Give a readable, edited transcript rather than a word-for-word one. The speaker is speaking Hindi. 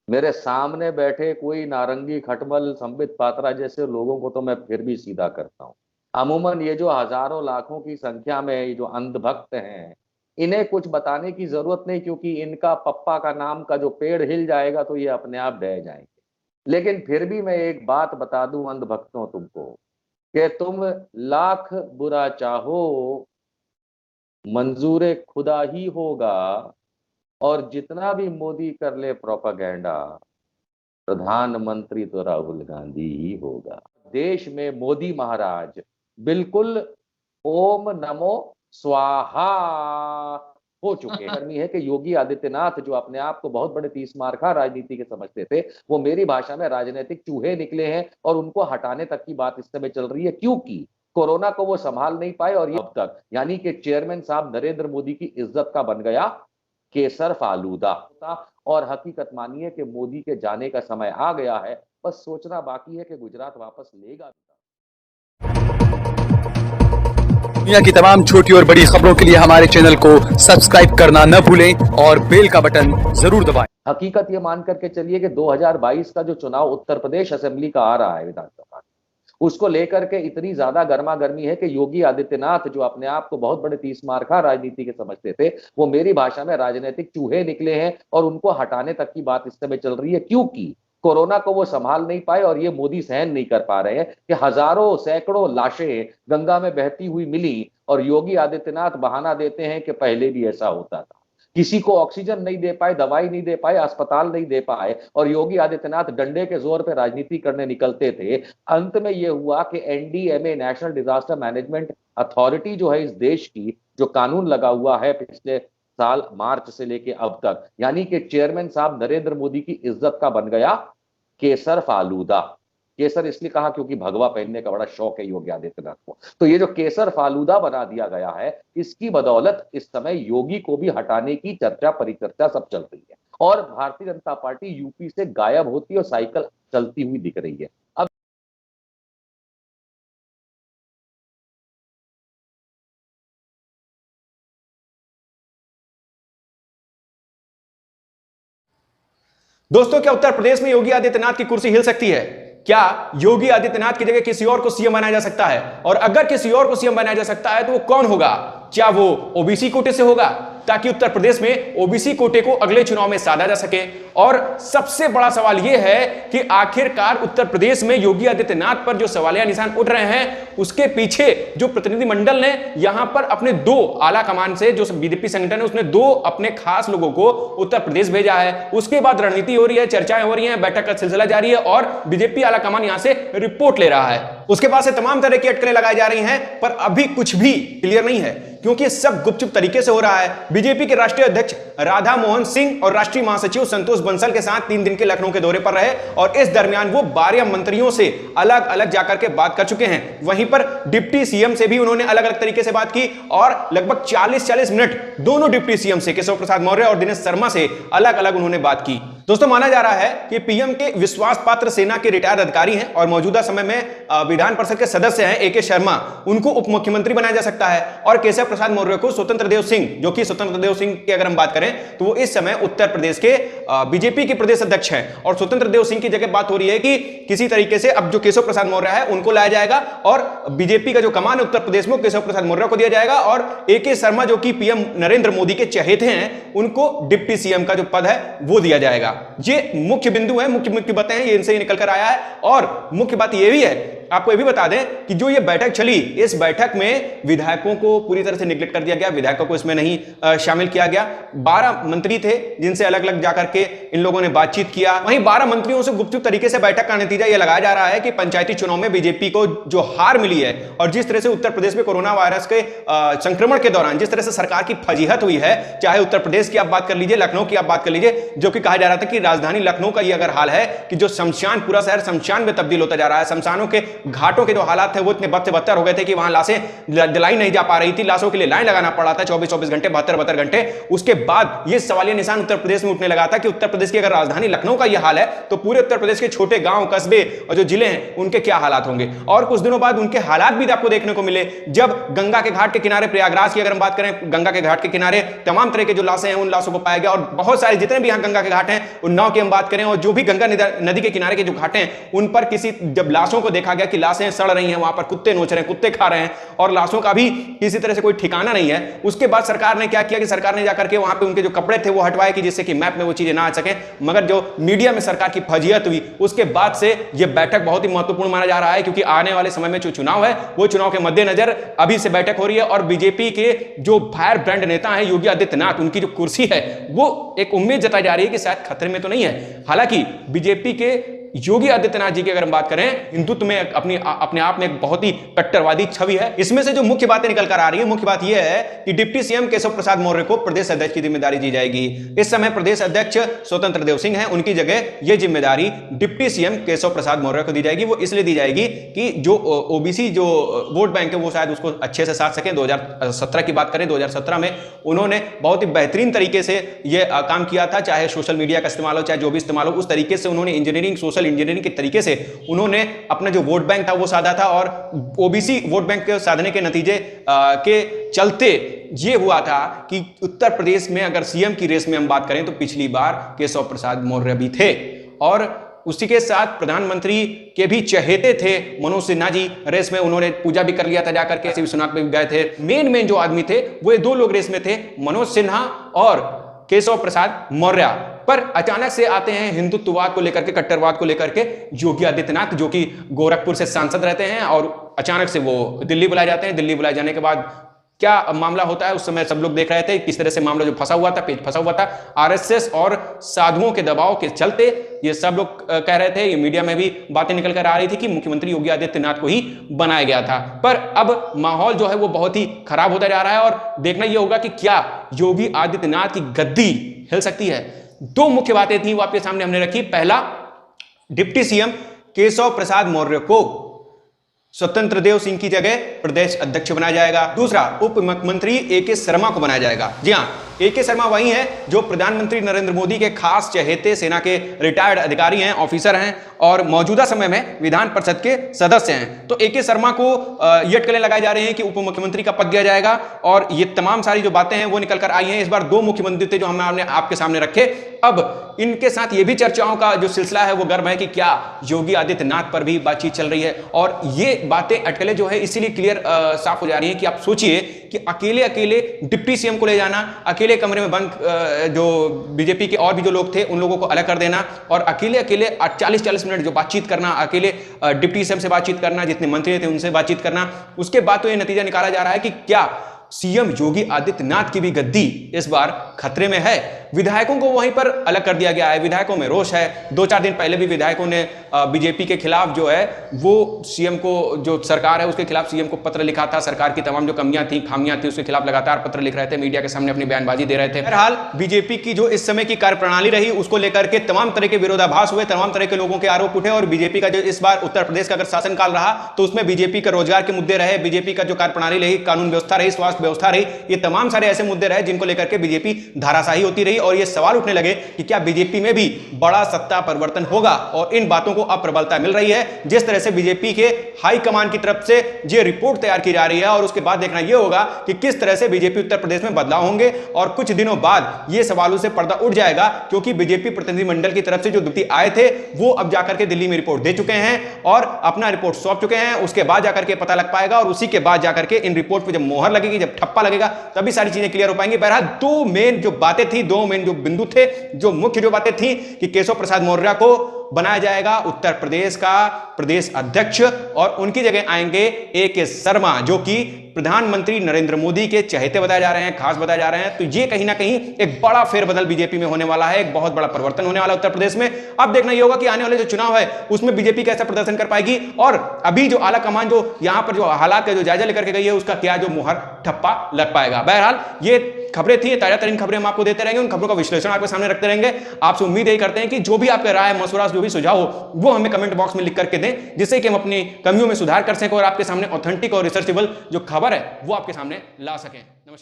मेरे सामने बैठे कोई नारंगी खटमल, संबित पात्रा जैसे लोगों को तो मैं फिर भी सीधा करता हूँ। अमूमन ये जो हजारों लाखों की संख्या में ये जो अंधभक्त हैं, इन्हें कुछ बताने की जरूरत नहीं, क्योंकि इनका पप्पा का नाम का जो पेड़ हिल जाएगा तो ये अपने आप ढह जाएंगे। लेकिन फिर भी मैं एक बात बता दूं अंधभक्तों तुमको, कि तुम लाख बुरा चाहो, मंजूर खुदा ही होगा। और जितना भी मोदी कर ले प्रोपागेंडा, प्रधानमंत्री तो राहुल गांधी ही होगा। देश में मोदी महाराज बिल्कुल ओम नमो स्वाहा हो चुके हैं। गर्मी है कि योगी आदित्यनाथ, जो अपने आप को बहुत बड़े तीस मारखा राजनीति के समझते थे, वो मेरी भाषा में राजनीतिक चूहे निकले हैं। और उनको हटाने तक की बात इस समय चल रही है, क्योंकि कोरोना को वो संभाल नहीं पाए। और ये अब तक, यानी कि चेयरमैन साहब नरेंद्र मोदी की इज्जत का बन गया केसर फालूदा। और हकीकत मानिए कि मोदी के जाने का समय आ गया है, बस सोचना बाकी है कि गुजरात वापस लेगा। दुनिया की तमाम छोटी और बड़ी खबरों के लिए हमारे चैनल को सब्सक्राइब करना न भूलें और बेल का बटन जरूर दबाएं। हकीकत ये मान करके चलिए कि 2022 का जो चुनाव उत्तर प्रदेश असेंबली का आ रहा है विधानसभा, उसको लेकर के इतनी ज्यादा गर्मा गर्मी है कि योगी आदित्यनाथ, जो अपने आप को बहुत बड़े तीस मारखा राजनीति के समझते थे, वो मेरी भाषा में राजनीतिक चूहे निकले हैं। और उनको हटाने तक की बात इस समय चल रही है, क्योंकि कोरोना को वो संभाल नहीं पाए। और ये मोदी सहन नहीं कर पा रहे हैं कि हजारों सैकड़ों लाशें गंगा में बहती हुई मिली, और योगी आदित्यनाथ बहाना देते हैं कि पहले भी ऐसा होता था। किसी को ऑक्सीजन नहीं दे पाए, दवाई नहीं दे पाए, अस्पताल नहीं दे पाए, और योगी आदित्यनाथ डंडे के जोर पर राजनीति करने निकलते थे। अंत में यह हुआ कि NDMA, national disaster management authority, जो है इस देश की, जो कानून लगा हुआ है पिछले साल मार्च से लेके अब तक, यानी कि चेयरमैन साहब नरेंद्र मोदी की इज्जत का बन गया केसर फालूदा। केसर इसलिए कहा क्योंकि भगवा पहनने का बड़ा शौक है योगी आदित्यनाथ को। तो ये जो केसर फालूदा बना दिया गया है, इसकी बदौलत इस समय योगी को भी हटाने की चर्चा परिचर्चा सब चल रही है। और भारतीय जनता पार्टी यूपी से गायब होती और साइकिल चलती हुई दिख रही है। अब दोस्तों, क्या उत्तर प्रदेश में योगी आदित्यनाथ की कुर्सी हिल सकती है? क्या योगी आदित्यनाथ की जगह किसी और को सीएम बनाया जा सकता है? और अगर किसी और को सीएम बनाया जा सकता है तो वो कौन होगा? क्या वो ओबीसी कोटे से होगा, ताकि उत्तर प्रदेश में ओबीसी कोटे को अगले चुनाव में साधा जा सके? और सबसे बड़ा सवाल यह है कि आखिरकार उत्तर प्रदेश में योगी आदित्यनाथ पर जो सवालिया निशान उठ रहे हैं, उसके पीछे जो प्रतिनिधिमंडल ने यहां पर अपने दो आला कमान से, जो बीजेपी संगठन है, उसने दो अपने खास लोगों को उत्तर प्रदेश भेजा है। उसके बाद रणनीति हो रही है, चर्चाएं हो रही हैं, बैठक का सिलसिला जारी है और बीजेपी आला कमान यहां से रिपोर्ट ले रहा है। उसके बाद से तमाम तरह की अटकलें लगाई जा रही हैं, पर अभी कुछ भी क्लियर नहीं है, क्योंकि सब गुपचुप तरीके से हो रहा है। बीजेपी के राष्ट्रीय अध्यक्ष राधा मोहन सिंह और राष्ट्रीय महासचिव संतोष बंसल के साथ 3 दिन के लखनऊ के दौरे पर रहे, और इस दरमियान वो 12 मंत्रियों से अलग अलग जाकर के बात कर चुके हैं। वहीं पर डिप्टी सीएम से भी उन्होंने अलग अलग तरीके से बात की, और लगभग 40-40 मिनट दोनों डिप्टी सीएम से, केशव प्रसाद मौर्य और दिनेश शर्मा से, अलग अलग उन्होंने बात की। दोस्तों, माना जा रहा है कि पीएम के विश्वास पात्र सेना के रिटायर्ड अधिकारी हैं और मौजूदा समय में विधान परिषद के सदस्य हैं एके शर्मा, उनको उप मुख्यमंत्री बनाया जा सकता है। और केशव प्रसाद मौर्य को स्वतंत्र देव सिंह, जो कि स्वतंत्र देव सिंह की अगर हम बात करें तो वो इस समय उत्तर प्रदेश के बीजेपी के प्रदेश अध्यक्ष हैं, और स्वतंत्र देव सिंह की जगह बात हो रही है कि किसी तरीके से अब जो केशव प्रसाद मौर्य है उनको लाया जाएगा, और बीजेपी का जो कमान है उत्तर प्रदेश में केशव प्रसाद मौर्य को दिया जाएगा, और एके शर्मा, जो कि पीएम नरेंद्र मोदी के चहेते हैं, उनको डिप्टी सीएम का जो पद है वो दिया जाएगा। ये मुख्य बिंदु है, मुख्य बातें हैं, ये इनसे ही निकल कर आया है। और मुख्य बात ये भी है, आपको ये भी बता दें कि जो ये बैठक चली, इस बैठक में विधायकों को पूरी तरह से निगलेक्ट कर दिया गया, विधायकों को इसमें नहीं शामिल किया गया। 12 मंत्री थे जिनसे अलग अलग जाकर के इन लोगों ने बातचीत किया। वहीं 12 मंत्रियों से गुपचुप तरीके से बैठक का नतीजा यह लगाया जा रहा है कि पंचायती चुनाव में बीजेपी को जो हार मिली है, और जिस तरह से उत्तर प्रदेश में कोरोना वायरस के संक्रमण के दौरान जिस तरह से सरकार की फजीहत हुई है, चाहे उत्तर प्रदेश की आप बात कर लीजिए, लखनऊ की आप बात कर लीजिए, जो कि कहा जा रहा था कि राजधानी लखनऊ का यह अगर हाल है कि जो शमशान, पूरा शहर शमशान में तब्दील होता जा रहा है, शमशानों के घाटों के जो हालात थे वो इतने बद से बदतर हो गए थे कि वहां लाशें जलाई नहीं जा पा रही थी, लाशों के लिए लाइन लगाना पड़ा था 24-24 घंटे, 72-72 घंटे। उसके बाद ये सवालिया निशान उत्तर प्रदेश में उठने लगा था कि उत्तर प्रदेश की अगर राजधानी लखनऊ का यह हाल है तो पूरे उत्तर प्रदेश के छोटे गांव, कस्बे और जो जिले हैं उनके क्या हालात होंगे। और कुछ दिनों बाद उनके हालात भी आपको देखने को मिले जब गंगा के घाट के किनारे, प्रयागराज की अगर हम बात करें, गंगा के घाट के किनारे तमाम तरह के जो लाशें हैं उन लाशों को पाया गया। और बहुत सारे जितने भी यहां गंगा के घाट हैं, उन्नाव की हम बात करें और जो भी गंगा नदी के किनारे के जो घाट हैं उन पर जब लाशों को देखा गया कि लाशें सड़ रही हैं, वहां पर कुत्ते नोच रहे हैं, कुत्ते खा रहे हैं और लाशों का भी किसी तरह से कोई ठिकाना नहीं है। उसके बाद सरकार ने क्या किया कि सरकार ने जाकर के वहां पे उनके जो कपड़े थे वो हटवाए कि जिससे कि मैप में वो चीजें ना आ सके। मगर जो मीडिया में सरकार की फजीहत हुई उसके बाद से यह बैठक बहुत ही महत्वपूर्ण माना जा रहा है, क्योंकि आने वाले समय में जो चुनाव है वो चुनाव के मद्देनजर अभी से बैठक हो रही है। और बीजेपी के जो फायर ब्रांड नेता हैं योगी आदित्यनाथ, उनकी जो कुर्सी है वो एक उम्मीद जताई जा रही है कि शायद खतरे में तो नहीं है। हालांकि बीजेपी के योगी आदित्यनाथ जी की अगर हम बात करें, हिंदुत्व में अपने आप में एक बहुत ही कट्टरवादी छवि है। इसमें से जो मुख्य बातें निकल कर आ रही है, मुख्य बात यह है कि डिप्टी सीएम केशव प्रसाद मौर्य को प्रदेश अध्यक्ष की जिम्मेदारी दी जाएगी। इस समय प्रदेश अध्यक्ष स्वतंत्र देव सिंह हैं, उनकी जगह यह जिम्मेदारी डिप्टी सीएम केशव प्रसाद मौर्य को दी जाएगी। वो इसलिए दी जाएगी कि जो ओबीसी जो वोट बैंक है वो शायद उसको अच्छे से साध सके। 2017 की बात करें, 2017 में उन्होंने बहुत ही बेहतरीन तरीके से यह काम किया था, चाहे सोशल मीडिया का इस्तेमाल हो, चाहे जो भी इस्तेमाल हो, उस तरीके से उन्होंने इंजीनियरिंग, सोशल इंजीनियरिंग के तरीके से उन्होंने अपना जो वोट बैंक था वो साधा था। और ओबीसी वोट बैंक के साधने के नतीजे के चलते ये हुआ था कि उत्तर प्रदेश में अगर सीएम की रेस में हम बात करें तो पिछली बार केशव प्रसाद मौर्य भी थे और उसी के साथ प्रधानमंत्री के भी चहेते थे मनोज सिन्हा जी रेस में। उन्होंने पूजा भी कर लिया था जाकर के, विश्वनाथ में भी गए थे। मेन जो आदमी थे वो दो लोग रेस में थे, मनोज सिन्हा और केशव प्रसाद मौर्य। पर अचानक से आते हैं हिंदुत्ववाद को लेकर के, कट्टरवाद को लेकर के योगी आदित्यनाथ, जो कि गोरखपुर से सांसद रहते हैं, और अचानक से वो दिल्ली बुलाए जाते हैं। दिल्ली बुलाए जाने के बाद क्या मामला होता है उस समय सब लोग देख रहे थे किस तरह से मामला जो फंसा हुआ था, पेज फंसा हुआ था। आरएसएस और साधुओं के दबाव के चलते ये सब लोग कह रहे थे, ये मीडिया में भी बातें निकल कर आ रही थी कि मुख्यमंत्री योगी आदित्यनाथ को ही बनाया गया था। पर अब माहौल जो है वो बहुत ही खराब होता जा रहा है और देखना यह होगा कि क्या योगी आदित्यनाथ की गद्दी हिल सकती है। दो मुख्य बातें थी वो आपके सामने हमने रखी। पहला, डिप्टी सीएम केशव प्रसाद मौर्य को स्वतंत्र देव सिंह की जगह प्रदेश अध्यक्ष बनाया जाएगा। दूसरा, उप मुख्यमंत्री एके शर्मा को बनाया जाएगा। जी हां, एके शर्मा वही हैं जो प्रधानमंत्री नरेंद्र मोदी के खास चहेते, सेना के रिटायर्ड अधिकारी हैं, ऑफिसर हैं और मौजूदा समय में विधान परिषद के सदस्य हैं। तो एके शर्मा को ये अटकलें लगाई जा रही हैं कि उप मुख्यमंत्री का पद दिया जाएगा और ये तमाम सारी जो बातें हैं वो निकल कर आई हैं। इस बार दो मुख्यमंत्री थे जो हमने आपके सामने रखे। अब इनके साथ ये भी चर्चाओं का जो सिलसिला है वो गर्म है कि क्या योगी आदित्यनाथ पर भी बातचीत चल रही है। और ये बातें अटकलें जो है इसीलिए क्लियर साफ हो जा रही है कि आप सोचिए कि अकेले अकेले डिप्टी सीएम को ले जाना, अकेले कमरे में बंद जो बीजेपी के और भी जो लोग थे उन लोगों को अलग कर देना और अकेले अकेले 40-40 मिनट जो बातचीत करना, अकेले डिप्टी सीएम से बातचीत करना, जितने मंत्री थे उनसे बातचीत करना, उसके बाद तो ये नतीजा निकाला जा रहा है कि क्या सीएम योगी आदित्यनाथ की भी गद्दी इस बार खतरे में है। विधायकों को वहीं पर अलग कर दिया गया है, विधायकों में रोष है। 2-4 दिन पहले भी विधायकों ने बीजेपी के खिलाफ जो है वो सीएम को, जो सरकार है उसके खिलाफ सीएम को पत्र लिखा था। सरकार की तमाम जो कमियां थी, खामियां थी, उसके खिलाफ लगातार पत्र लिख रहे थे, मीडिया के सामने अपनी बयानबाजी दे रहे थे। बहरहाल बीजेपी की जो इस समय की कार्यप्रणाली रही उसको लेकर के तमाम तरह के विरोधाभास हुए, तमाम तरह के लोगों के आरोप उठे। और बीजेपी का जो इस बार उत्तर प्रदेश का अगर शासनकाल रहा तो उसमें बीजेपी का रोजगार के मुद्दे रहे, बीजेपी का जो कार्यप्रणाली रही, कानून व्यवस्था रही, स्वास्थ्य व्यवस्था रही, ये तमाम सारे ऐसे मुद्दे रहे जिनको लेकर के बीजेपी धाराशाही होती रही। और ये सवाल उठने लगे कि क्या बीजेपी में भी बड़ा सत्ता परिवर्तन होगा। और इन बातों को अब प्रबलता मिल रही है जिस तरह से बीजेपी के हाई कमान की तरफ से ये रिपोर्ट तैयार की जा रही है। और उसके बाद देखना यह होगा कि किस तरह से बीजेपी उत्तर प्रदेश में बदलाव होंगे। और कुछ दिनों बाद ये सवालों से पर्दा उठ जाएगा, क्योंकि बीजेपी प्रतिनिधिमंडल की तरफ से जो व्यक्ति आए थे वो अब जाकर के दिल्ली में रिपोर्ट दे चुके हैं और अपना रिपोर्ट सौंप चुके हैं। उसके बाद जाकर के पता लग पाएगा और उसी के बाद जाकर के इन रिपोर्ट पर जब मोहर लगेगी, जब ठप्पा लगेगा, तभी सारी चीजें क्लियर हो पाएंगी। बहरहाल दो मेन जो बातें थी, दो मेन जो बिंदु थे, जो मुख्य जो बातें थी कि केशव प्रसाद मौर्य को बनाया जाएगा उत्तर प्रदेश का प्रदेश अध्यक्ष और उनकी जगह आएंगे एके शर्मा, जो कि प्रधानमंत्री नरेंद्र मोदी के चहेते बताए जा रहे हैं, खास बताए जा रहे हैं। तो ये कहीं ना कहीं एक बड़ा फेरबदल बीजेपी में होने वाला है, एक बहुत बड़ा परिवर्तन होने वाला है उत्तर प्रदेश में। अब देखना यह होगा कि आने वाले जो चुनाव है उसमें बीजेपी कैसा प्रदर्शन कर पाएगी और अभी जो आला कमान जो यहां पर जो हालात का जो जायजा लेकर के गई है उसका क्या जो मुहर ठप्पा लग पाएगा। बहरहाल ये खबरें थी, ताजा तरीन खबरें हम आपको देते रहेंगे, उन खबरों का विश्लेषण आपके सामने रखते रहेंगे। आपसे उम्मीद यही करते हैं कि जो भी आपका राय, मशवरा, जो भी सुझाव हो वो हमें कमेंट बॉक्स में लिख करके दें, जिससे कि हम अपनी कमियों में सुधार कर सकें और आपके सामने ऑथेंटिक और रिसर्चेबल जो खबर है वो आपके सामने ला सकें। नमस्कार।